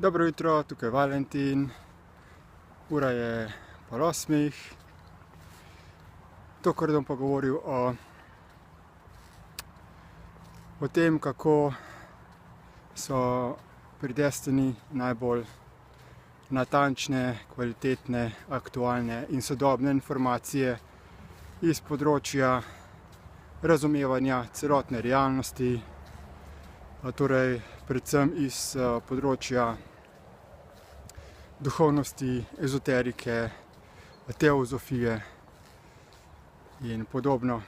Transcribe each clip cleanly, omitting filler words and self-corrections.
Dobro jutro, tukaj je Valentin, ura je 7:30. Tokrat bom pa govoril o tem, kako so pri Destiny najbolj natančne, kvalitetne, aktualne in sodobne informacije iz področja razumevanja celotne realnosti, torej predvsem iz področja duhovnosti, ezoterike, teozofije in podobno.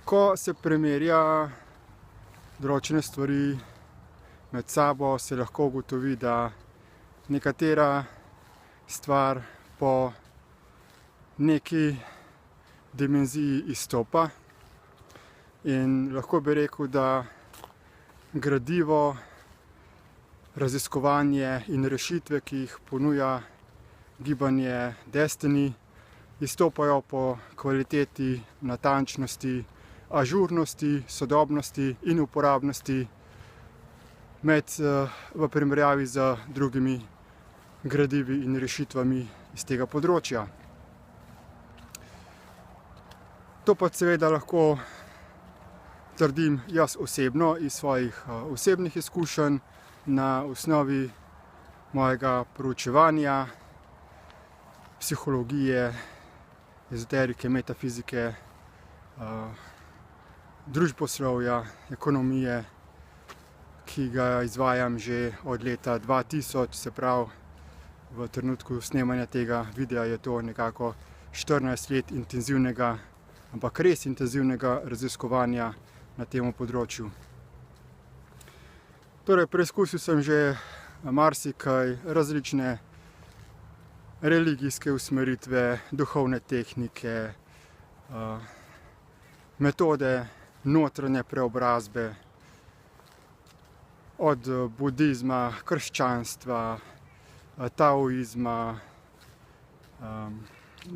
Ko se primerja določene stvari med sabo, se lahko ugotovi, da nekatera stvar po neki dimenziji izstopa, in lahko bi rekel, da gradivo, raziskovanje in rešitve, ki jih ponuja gibanje Destiny, izstopajo po kvaliteti, natančnosti, ažurnosti, sodobnosti in uporabnosti v primerjavi z drugimi gradivi in rešitvami iz tega področja. To pa seveda lahko trdim jaz osebno iz svojih osebnih izkušenj na osnovi mojega proučevanja psihologije, ezoterike, metafizike, družboslovja, ekonomije, ki ga izvajam že od leta 2000, se pravi v trenutku snemanja tega videa je to nekako 14 let intenzivnega, ampak res intenzivnega raziskovanja na tem področju. Torej, preizkusil sem že marsikaj, različne religijske usmeritve, duhovne tehnike, metode notranje preobrazbe, od budizma, krščanstva, taoizma,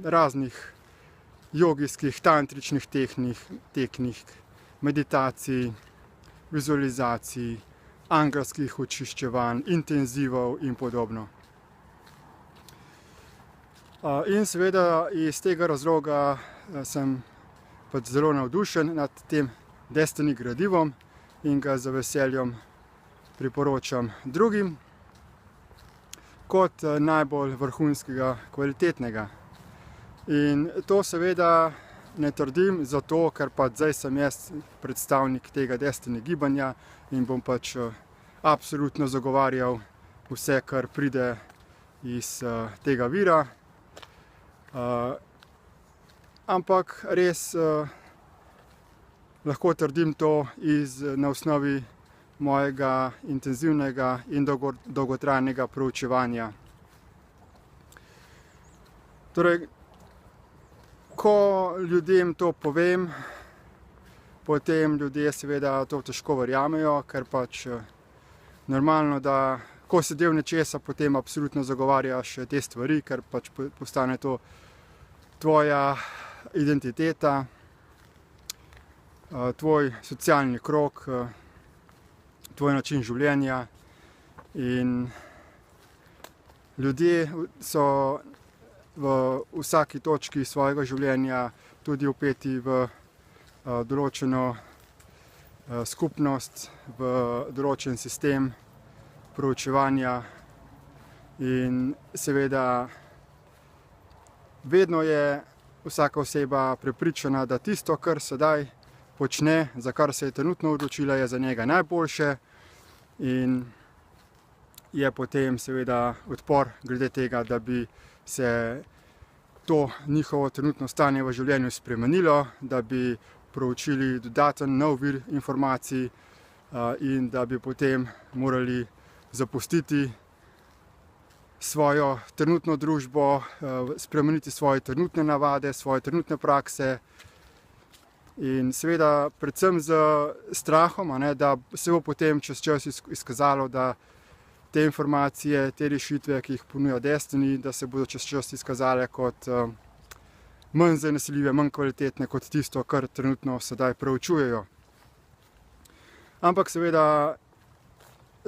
raznih jogijskih, tantričnih tehnik, meditacij, vizualizacij, angelskih očiščevanj, intenzivov in podobno. In seveda iz tega razloga sem pač zelo navdušen nad tem Destiny gradivom in ga z veseljem priporočam drugim kot najbolj vrhunskega, kvalitetnega. In to seveda ne trdim zato, ker pač zdaj sem jaz predstavnik tega Destiny gibanja in bom pač absolutno zagovarjal vse, kar pride iz tega vira. Ampak res lahko trdim to na osnovi mojega intenzivnega in dolgotrajnega proučevanja. Torej, ko ljudem to povem, potem ljudje seveda to težko verjamejo, ker pač normalno, da ko si del nečesa, potem absolutno zagovarjaš te stvari, ker pač postane to tvoja identiteta, tvoj socialni krog, tvoj način življenja. In ljudje so v vsaki točki svojega življenja tudi vpeti v določeno skupnost, v določen sistem proučevanja in seveda vedno je vsaka oseba prepričana, da tisto, kar sedaj počne, za kar se je trenutno odločila, je za njega najboljše in je potem seveda odpor glede tega, da bi se to njihovo trenutno stanje v življenju spremenilo, da bi proučili dodaten nov vir informacij in da bi potem morali zapustiti svojo trenutno družbo, spremeniti svoje trenutne navade, svoje trenutne prakse in seveda predvsem z strahom, da se bo potem čez čas izkazalo, da te informacije, te rešitve, ki jih ponuja Destiny, da se bodo čez čas izkazale kot manj zanesljive, manj kvalitetne kot tisto, kar trenutno sedaj preučujejo. Ampak seveda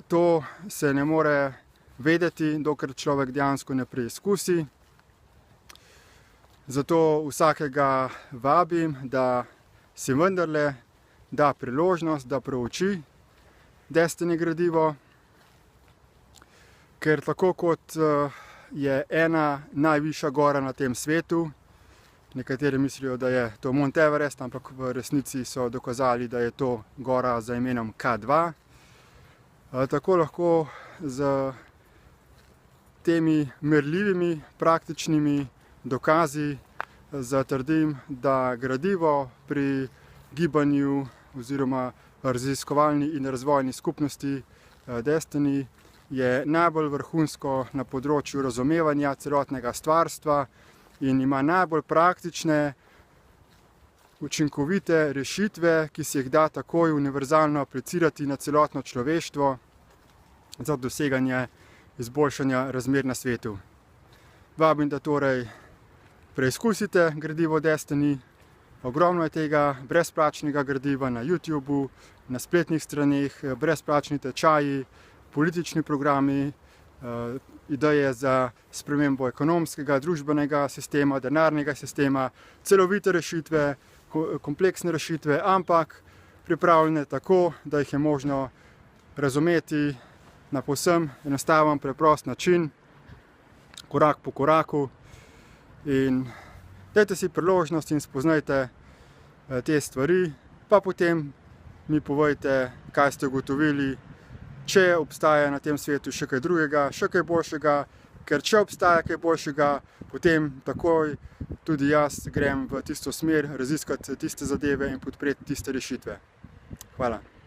to se ne more vedeti, dokler človek dejansko ne preizkusi. Zato vsakega vabim, da si vendarle da priložnost, da prouči Destiny gradivo, ker tako kot je ena najvišja gora na tem svetu, nekateri mislijo, da je to Mount Everest, ampak v resnici so dokazali, da je to gora z imenom K2. Tako lahko z temi merljivimi, praktičnimi dokazi zatrdim, da gradivo pri gibanju oziroma raziskovalni in razvojni skupnosti Destiny je najbolj vrhunsko na področju razumevanja celotnega stvarstva in ima najbolj praktične, učinkovite rešitve, ki se jih da takoj univerzalno aplicirati na celotno človeštvo za doseganje izboljšanja razmer na svetu. Vabim, da torej preizkusite gradivo Destiny. Ogromno je tega brezplačnega gradiva na YouTubu, na spletnih straneh, brezplačni tečaji, politični programi, ideje za spremembo ekonomskega, družbenega sistema, denarnega sistema, celovite rešitve, kompleksne rešitve, ampak pripravljene tako, da jih je možno razumeti na povsem enostaven, preprost način, korak po koraku. In dajte si priložnost in spoznajte te stvari, pa potem mi povejte, kaj ste ugotovili, če obstaja na tem svetu še kaj drugega, še kaj boljšega, ker če obstaja kaj boljšega, potem takoj tudi jaz grem v tisto smer raziskati tiste zadeve in podpreti tiste rešitve. Hvala.